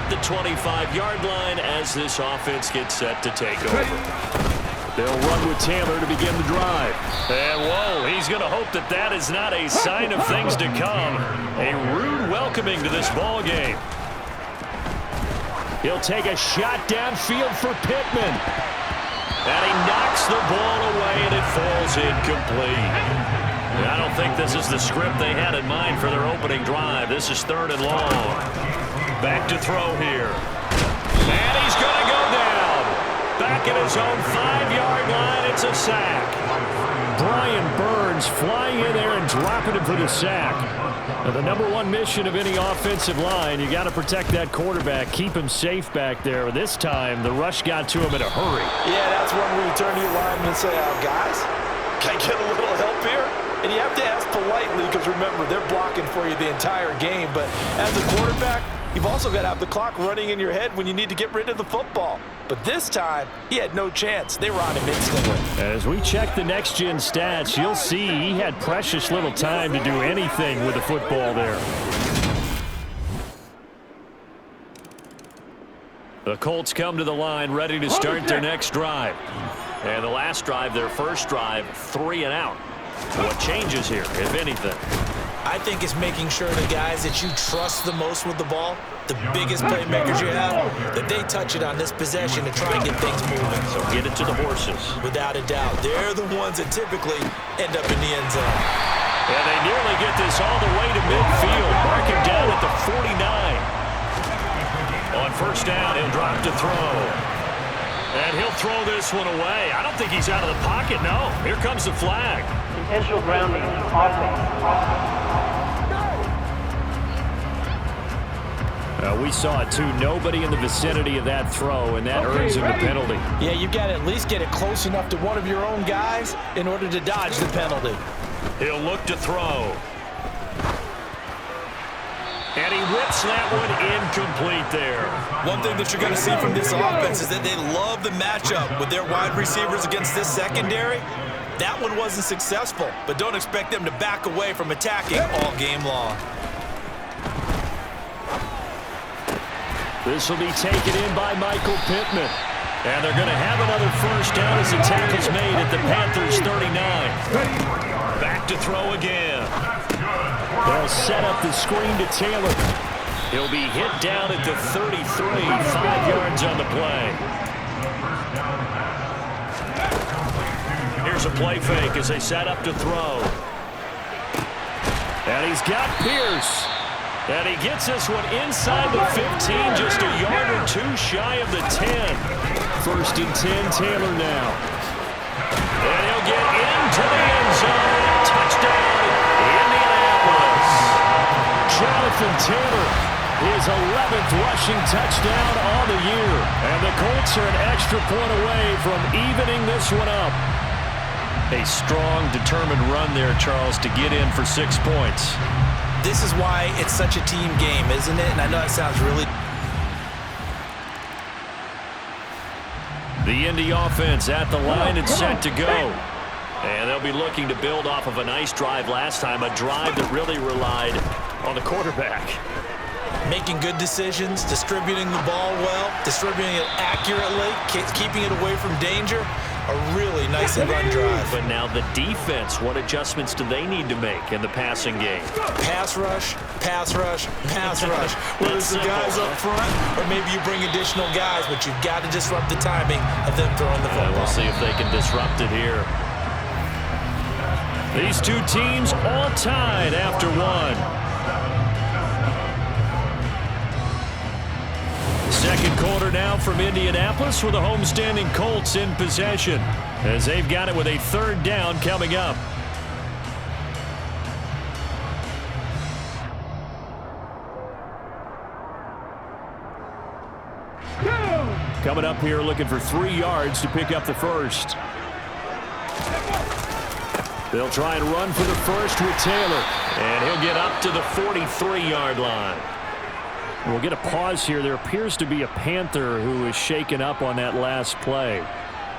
at the 25-yard line as this offense gets set to take over. They'll run with Taylor to begin the drive. And whoa, he's going to hope that that is not a sign of things to come. A rude welcoming to this ball game. He'll take a shot downfield for Pittman. And he knocks the ball away, and it falls incomplete. I don't think this is the script they had in mind for their opening drive. This is 3rd and long. Back to throw here. And he's going to go down. Back at his own 5-yard line, it's a sack. Brian Burns flying in there and dropping him for the sack. Now, the #1 mission of any offensive line, you got to protect that quarterback, keep him safe back there. This time, the rush got to him in a hurry. Yeah, that's when we turn to your lineman and say, guys, can I get a little help here? And you have to ask politely because, remember, they're blocking for you the entire game. But as a quarterback, you've also got to have the clock running in your head when you need to get rid of the football. But this time, he had no chance. They were on him instantly. As we check the next-gen stats, you'll see he had precious little time to do anything with the football there. The Colts come to the line ready to start their next drive. And the last drive, their first drive, 3 and out. What changes here, if anything? I think it's making sure the guys that you trust the most with the ball, the biggest playmakers you have, that they touch it on this possession to try and get things moving. So get it to the horses. Without a doubt. They're the ones that typically end up in the end zone. And they nearly get this all the way to midfield. Mark him down at the 49. On first down, he'll drop to throw. And he'll throw this one away. I don't think he's out of the pocket, no. Here comes the flag. Intentional grounding, offense. We saw it too. Nobody in the vicinity of that throw, and that earns him the penalty. Yeah, you got to at least get it close enough to one of your own guys in order to dodge the penalty. He'll look to throw. And he whips that one incomplete there. One thing that you're going to see from this offense is that they love the matchup with their wide receivers against this secondary. That one wasn't successful, but don't expect them to back away from attacking all game long. This will be taken in by Michael Pittman. And they're going to have another first down as the tackle's made at the Panthers' 39. Back to throw again. They'll set up the screen to Taylor. He'll be hit down at the 33, 5 yards on the play. Here's a play fake as they set up to throw. And he's got Pierce. And he gets this one inside the 15, just a yard or two shy of the 10. 1st and 10, Taylor now. And he'll get into the end zone. Touchdown, Indianapolis. Jonathan Taylor, his 11th rushing touchdown on the year. And the Colts are an extra point away from evening this one up. A strong, determined run there, Charles, to get in for 6 points. This is why it's such a team game, isn't it? And I know it sounds really... The Indy offense at the line and set to go. And they'll be looking to build off of a nice drive last time, a drive that really relied on the quarterback. Making good decisions, distributing the ball well, distributing it accurately, keeping it away from danger. A really nice and run drive. But now the defense, what adjustments do they need to make in the passing game? Pass rush, pass rush, pass rush. Whether it's the guys up front or maybe you bring additional guys, but you've got to disrupt the timing of them throwing the football. We'll see if they can disrupt it here. These two teams all tied after one. Second quarter now from Indianapolis with the homestanding Colts in possession as they've got it with a 3rd down coming up. Coming up here looking for 3 yards to pick up the first. They'll try and run for the first with Taylor. And he'll get up to the 43-yard line. We'll get a pause here. There appears to be a Panther who is shaken up on that last play.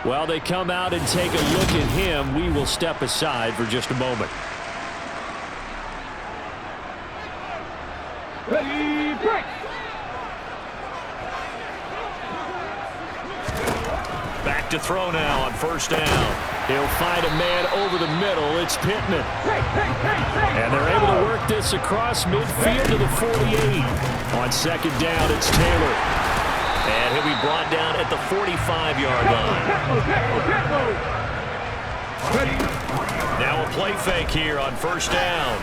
While they come out and take a look at him, we will step aside for just a moment. Ready, break. to throw now on first down. He'll find a man over the middle. It's Pittman. And they're able to work this across midfield to the 48. On second down, it's Taylor. And he'll be brought down at the 45-yard line. Now a play fake here on first down.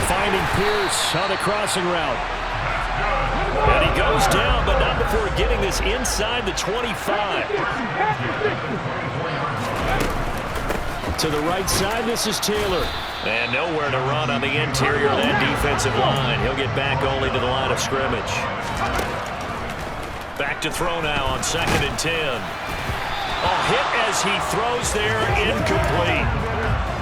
Finding Pierce on the crossing route. And he goes down, but not before getting this inside the 25. To the right side, this is Taylor. And nowhere to run on the interior of that defensive line. He'll get back only to the line of scrimmage. Back to throw now on second and 10. A hit as he throws there, incomplete.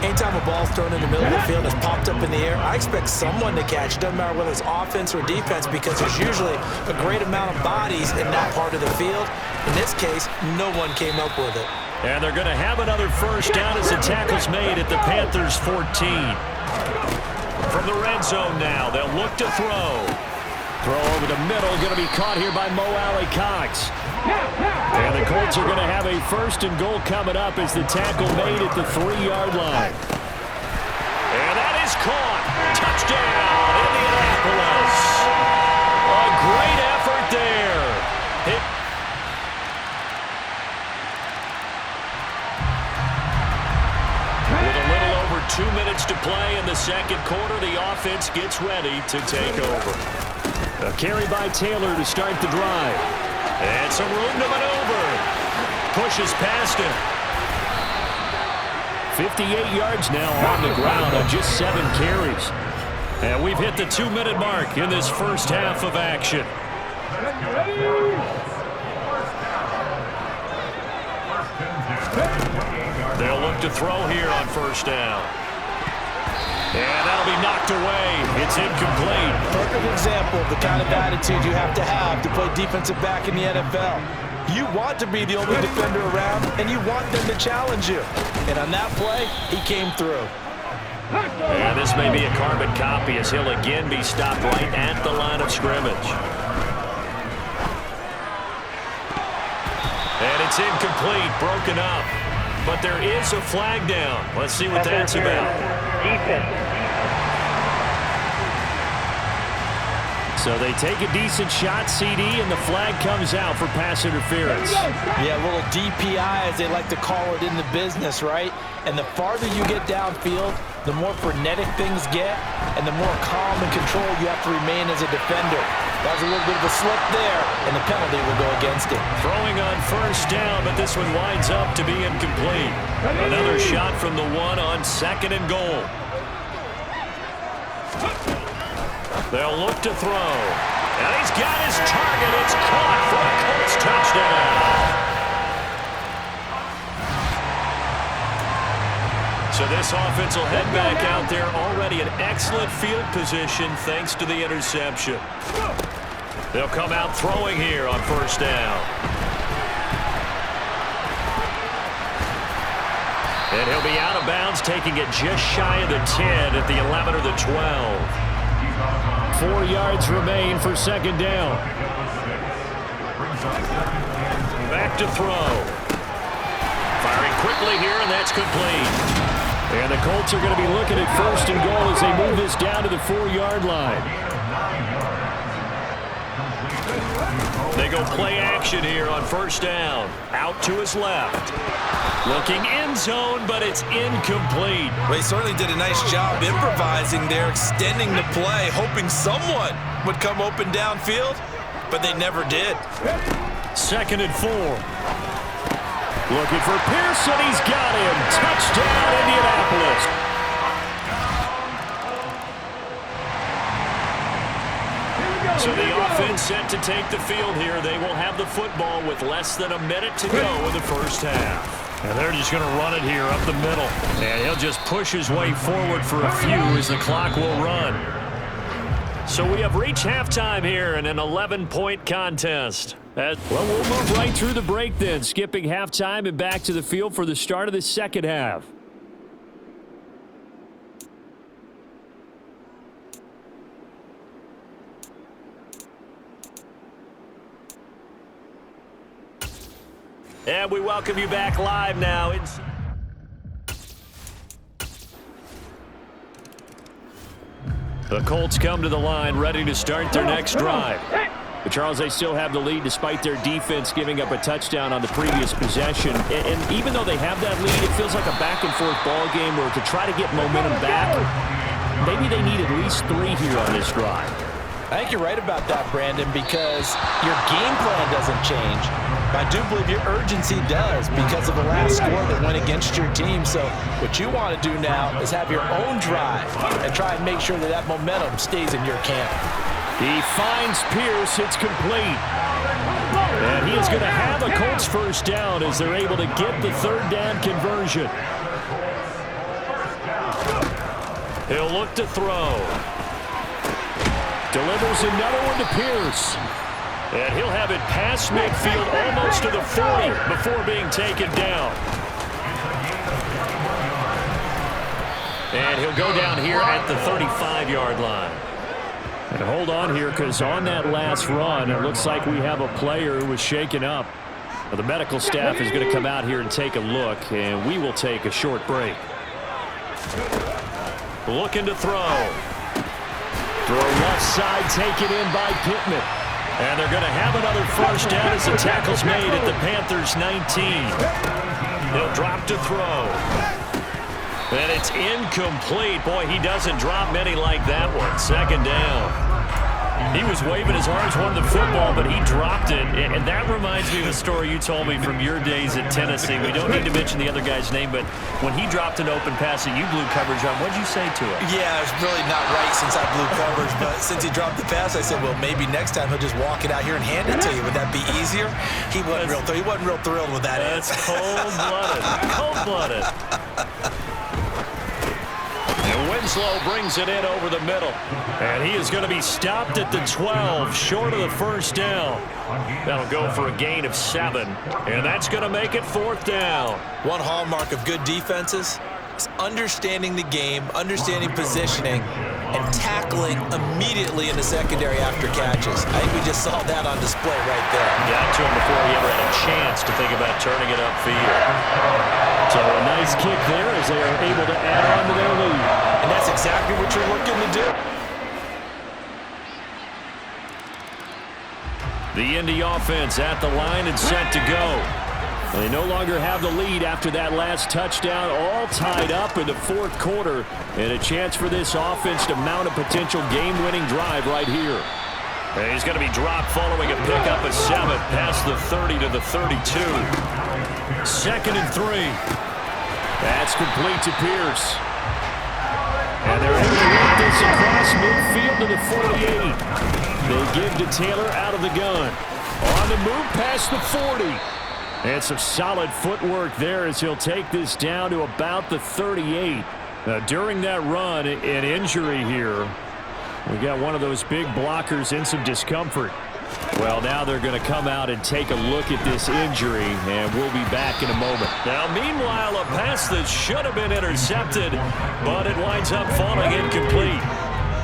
Anytime a ball's thrown in the middle of the field that's popped up in the air, I expect someone to catch. Doesn't matter whether it's offense or defense, because there's usually a great amount of bodies in that part of the field. In this case, no one came up with it. And they're going to have another first down as the tackle's made at the Panthers' 14. From the red zone now, they'll look to throw. Throw over the middle, going to be caught here by Mo Alley-Cox. And the Colts are going to have a first and goal coming up as the tackle made at the 3-yard line. And that is caught. Touchdown, Indianapolis. A great effort there. With a little over 2 minutes to play in the second quarter, the offense gets ready to take over. A carry by Taylor to start the drive. And some room to maneuver. Pushes past him. 58 yards now on the ground on just 7 carries. And we've hit the 2-minute mark in this first half of action. They'll look to throw here on first down. And that'll be knocked away. It's incomplete. Perfect example of the kind of attitude you have to play defensive back in the NFL. You want to be the only defender around, and you want them to challenge you. And on that play, he came through. And this may be a carbon copy as he'll again be stopped right at the line of scrimmage. And it's incomplete, broken up. But there is a flag down. Let's see what that's about. Defense. So they take a decent shot, CD, and the flag comes out for pass interference. Yeah, a little DPI, as they like to call it in the business, right? And the farther you get downfield, the more frenetic things get, and the more calm and control you have to remain as a defender. That was a little bit of a slip there, and the penalty will go against it. Throwing on first down, but this one winds up to be incomplete. Another shot from the one on second and goal. They'll look to throw. And he's got his target. It's caught for a Colts touchdown. So this offense will head back out there, already in excellent field position thanks to the interception. They'll come out throwing here on first down. And he'll be out of bounds, taking it just shy of the 10 at the 11 or the 12. 4 yards remain for second down. Back to throw. Firing quickly here, and that's complete. And the Colts are going to be looking at first and goal as they move this down to the 4-yard line. They go play action here on first down. Out to his left. Looking end zone, but it's incomplete. Well, he certainly did a nice job improvising there, extending the play, hoping someone would come open downfield, but they never did. Second and 4. Looking for Pearson. He's got him. Touchdown, Indianapolis. So the offense set to take the field here. They will have the football with less than a minute to go in the first half. And they're just going to run it here up the middle. And he'll just push his way forward for a few as the clock will run. So we have reached halftime here in an 11-point contest. Well, we'll move right through the break then, skipping halftime and back to the field for the start of the second half. And we welcome you back live now. The Colts come to the line, ready to start their next drive. But Charles, they still have the lead despite their defense giving up a touchdown on the previous possession. And even though they have that lead, it feels like a back-and-forth ball game where to try to get momentum back, maybe they need at least 3 here on this drive. I think you're right about that, Brandon, because your game plan doesn't change. But I do believe your urgency does because of the last score that went against your team. So what you want to do now is have your own drive and try and make sure that that momentum stays in your camp. He finds Pierce. It's complete. And he is going to have a Colts first down as they're able to get the 3rd down conversion. He'll look to throw. Delivers another one to Pierce. And he'll have it past midfield almost to the 40 before being taken down. And he'll go down here at the 35-yard line. And hold on here, because on that last run, it looks like we have a player who was shaken up. Well, the medical staff is going to come out here and take a look, and we will take a short break. Looking to throw. Throw left side, taken in by Pittman. And they're going to have another first down as the tackle's made at the Panthers' 19. He'll drop to throw. And it's incomplete. Boy, he doesn't drop many like that one. 2nd down. He was waving his arms, wanted the football, but he dropped it. And that reminds me of a story you told me from your days at Tennessee. We don't need to mention the other guy's name, but when he dropped an open pass that you blew coverage on, what'd you say to him? Yeah, it's really not right since I blew coverage, but since he dropped the pass, I said, well, maybe next time he'll just walk it out here and hand it to you. Would that be easier? He wasn't real thrilled with that. That's cold-blooded. Cold-blooded. And Winslow brings it in over the middle. And he is going to be stopped at the 12, short of the first down. That'll go for a gain of 7. And that's going to make it 4th down. One hallmark of good defenses is understanding the game, understanding positioning, and tackling immediately in the secondary after catches. I think we just saw that on display right there. Got to him before he ever had a chance to think about turning it upfield. So a nice kick there as they are able to add on to their lead. And that's exactly what you're looking to do. The Indy offense at the line and set to go. They no longer have the lead after that last touchdown, all tied up in the 4th quarter, and a chance for this offense to mount a potential game-winning drive right here. And he's going to be dropped following a pickup of 7 past the 30 to the 32. 2nd and 3. That's complete to Pierce. And they're able to work this across midfield to the 48. They give to Taylor out of the gun. On the move past the 40. And some solid footwork there as he'll take this down to about the 38. Now, during that run, an injury here. We got one of those big blockers in some discomfort. Well, now they're going to come out and take a look at this injury, and we'll be back in a moment. Now, meanwhile, a pass that should have been intercepted, but it winds up falling incomplete.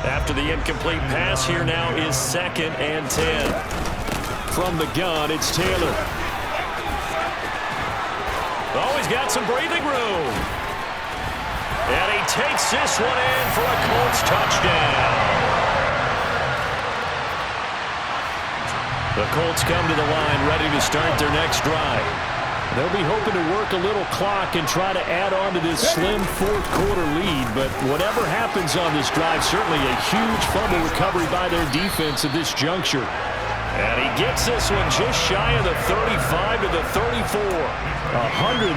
After the incomplete pass, here now is 2nd and 10. From the gun, it's Taylor. Oh, he's got some breathing room. And he takes this one in for a Colts touchdown. The Colts come to the line ready to start their next drive. They'll be hoping to work a little clock and try to add on to this slim 4th quarter lead. But whatever happens on this drive, certainly a huge fumble recovery by their defense at this juncture. And he gets this one just shy of the 35 to the 34. 138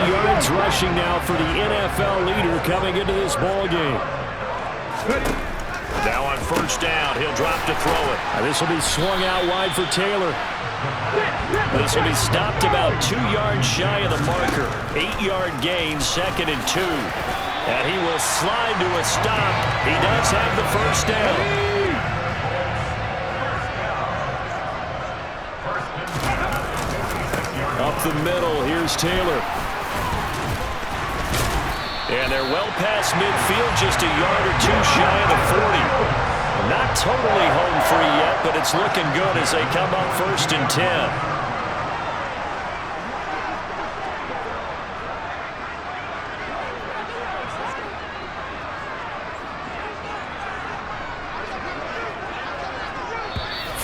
yards rushing now for the NFL leader coming into this ball game. Now on first down, he'll drop to throw it. This will be swung out wide for Taylor. This will be stopped about 2 yards shy of the marker. 8-yard gain, 2nd and 2. And he will slide to a stop. He does have the first down. Up the middle, here's Taylor. And they're well past midfield, just a yard or 2 shy of the 40. Not totally home free yet, but it's looking good as they come up 1st and 10.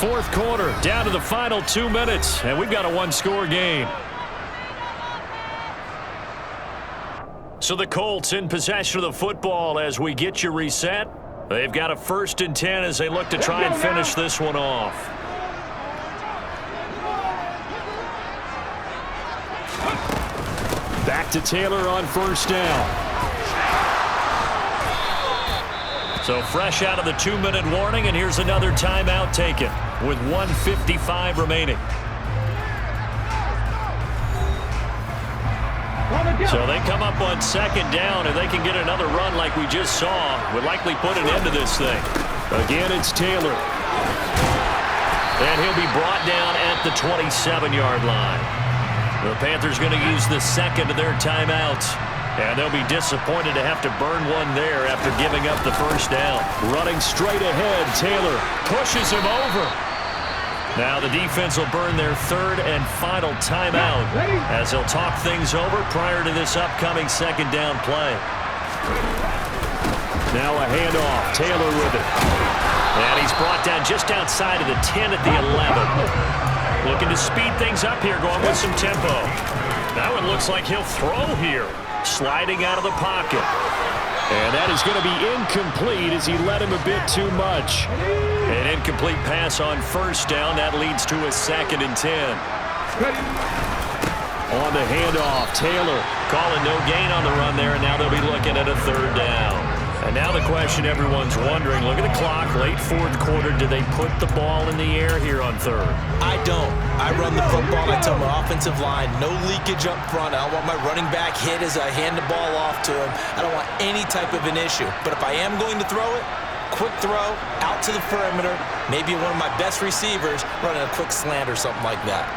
fourth quarter, down to the final 2 minutes, and we've got a one-score game. So the Colts in possession of the football as we get you reset. They've got a 1st and 10 as they look to try and finish this one off. Back to Taylor on 1st down. So fresh out of the 2-minute warning, and here's another timeout taken with 1:55 remaining. So they come up on 2nd down, and they can get another run like we just saw. Would likely put an end to this thing. Again, it's Taylor. And he'll be brought down at the 27-yard line. The Panthers going to use the 2nd of their timeouts. And they'll be disappointed to have to burn one there after giving up the 1st down. Running straight ahead, Taylor pushes him over. Now the defense will burn their 3rd and final timeout as they'll talk things over prior to this upcoming 2nd down play. Now a handoff. Taylor with it. And he's brought down just outside of the 10 at the 11. Looking to speed things up here, going with some tempo. That one looks like he'll throw here. Sliding out of the pocket. And that is going to be incomplete as he led him a bit too much. An incomplete pass on 1st down. That leads to a 2nd and 10. On the handoff, Taylor calling no gain on the run there, and now they'll be looking at a 3rd down. And now the question everyone's wondering, look at the clock, late 4th quarter, do they put the ball in the air here on 3rd? I don't. I run the football, and I tell my offensive line, no leakage up front. I don't want my running back hit as I hand the ball off to him. I don't want any type of an issue. But if I am going to throw it, quick throw, out to the perimeter, maybe one of my best receivers running a quick slant or something like that.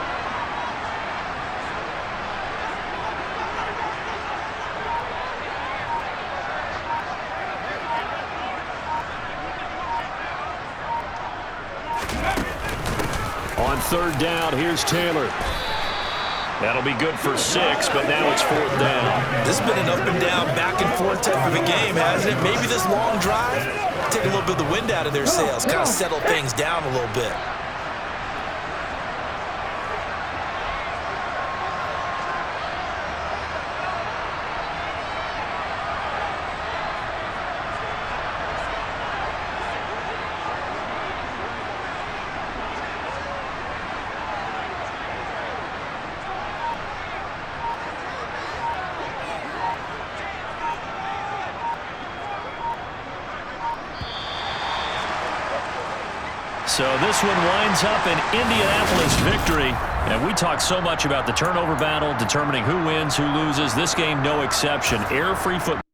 On 3rd down, here's Taylor. That'll be good for 6, but now it's 4th down. This has been an up and down, back and forth type of a game, hasn't it? Maybe this long drive, take a little bit of the wind out of their sails, kind of settle things down a little bit. So this one winds up an Indianapolis victory. And we talk so much about the turnover battle, determining who wins, who loses. This game, no exception. Error-free football.